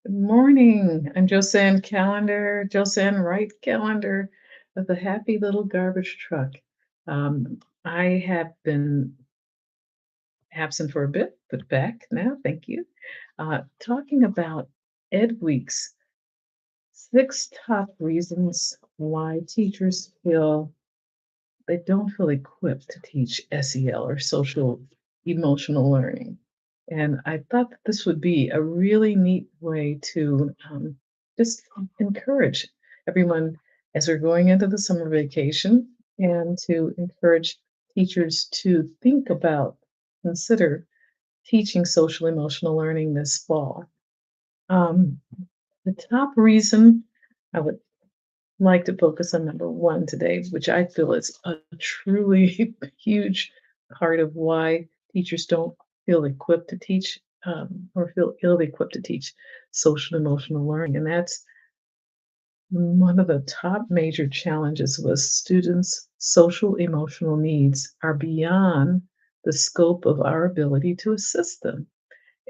Good morning. I'm Josanne Wright Calendar of the Happy Little Garbage Truck. I have been absent for a bit, but back now, thank you. Talking about EdWeek's 6 top reasons why teachers feel they don't feel equipped to teach SEL or social emotional learning. And I thought that this would be a really neat way to just encourage everyone as we're going into the summer vacation and to encourage teachers to think about, consider teaching social emotional learning this fall. Um, the top reason I would like to focus on number one today, which I feel is a truly huge part of why teachers don't feel equipped to teach or feel ill equipped to teach social emotional learning. And that's one of the top major challenges was students' social emotional needs are beyond the scope of our ability to assist them.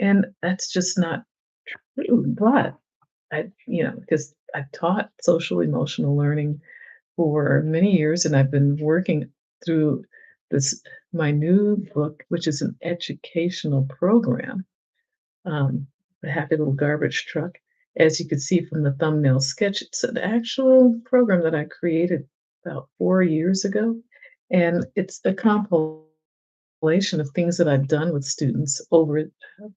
And that's just not true. But because I've taught social emotional learning for many years, and I've been working through this my new book, which is an educational program, the Happy Little Garbage Truck. As you can see from the thumbnail sketch, it's an actual program that I created about 4 years ago, and it's a compilation of things that I've done with students over a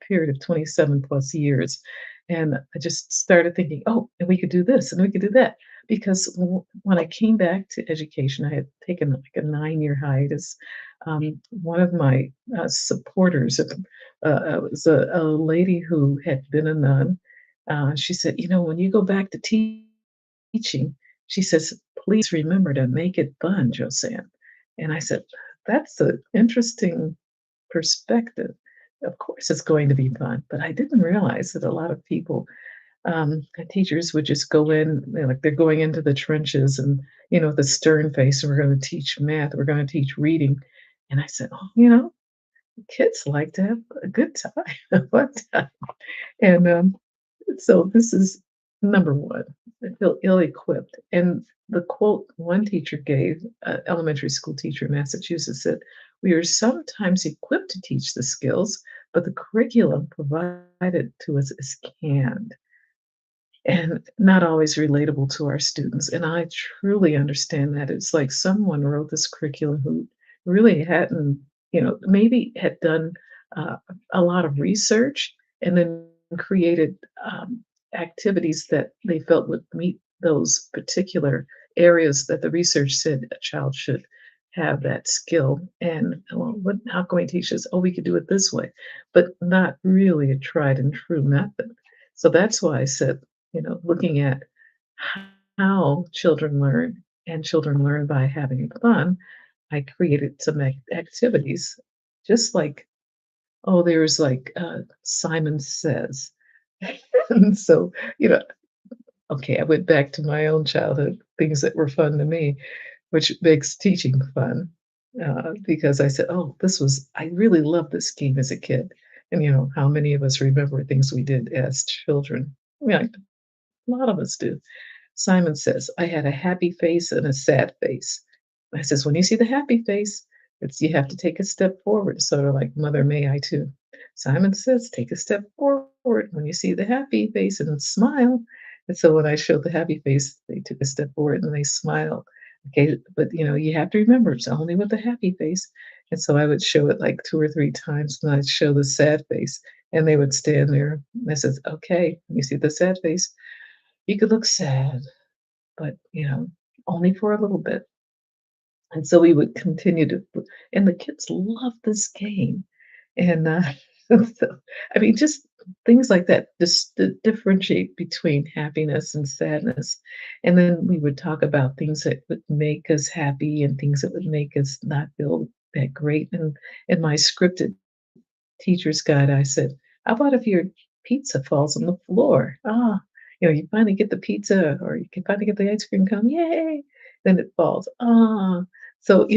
period of 27 plus years. And I just started thinking, oh, and we could do this and we could do that. Because when I came back to education, I had taken like a 9 year hiatus. One of my supporters was a lady who had been a nun. She said, when you go back to teaching, she says, please remember to make it fun, Josanne. And I said, that's an interesting perspective. Of course, it's going to be fun, but I didn't realize that a lot of people, teachers would just go in, like they're going into the trenches and, the stern face, and we're going to teach math, we're going to teach reading. And I said, oh, kids like to have a good time, a fun time. And so this is number one. I feel ill-equipped. And the quote one teacher gave, elementary school teacher in Massachusetts, said, "We are sometimes equipped to teach the skills, but the curriculum provided to us is canned and not always relatable to our students." And I truly understand that. It's like someone wrote this curriculum who really hadn't, maybe had done uh, a lot of research and then created activities that they felt would meet those particular areas that the research said a child should have that skill. And well, how can we teach this? Oh, we could do it this way, but not really a tried and true method. So that's why I said, looking at how children learn, and children learn by having fun, I created some activities, just like, oh, there's like Simon Says. And so, you know, okay, I went back to my own childhood, things that were fun to me, which makes teaching fun because I said, oh, I really loved this game as a kid. And, how many of us remember things we did as children? Yeah, a lot of us do. Simon Says, I had a happy face and a sad face. I says, when you see the happy face, you have to take a step forward, sort of like Mother May I too. Simon Says, take a step forward when you see the happy face and smile. And so when I showed the happy face, they took a step forward and they smile. Okay, but you have to remember it's only with the happy face. And so I would show it like 2 or 3 times, and I'd show the sad face, and they would stand there. And I says, okay, you see the sad face, you could look sad, but, only for a little bit. And so we would continue to, and the kids love this game. And so, I mean, just things like that, just to differentiate between happiness and sadness. And then we would talk about things that would make us happy and things that would make us not feel that great. And in my scripted teacher's guide, I said, how about if your pizza falls on the floor? You finally get the pizza or you can finally get the ice cream cone. Yay. Then it falls. So,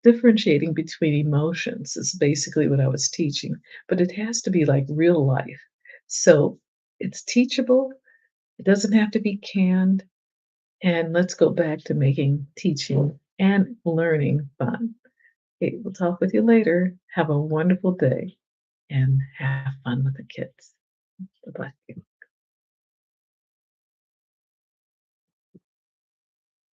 differentiating between emotions is basically what I was teaching, but it has to be like real life. So It's teachable. It doesn't have to be canned. And let's go back to making teaching and learning fun. Okay, we'll talk with you later. Have a wonderful day and have fun with the kids. Bye-bye.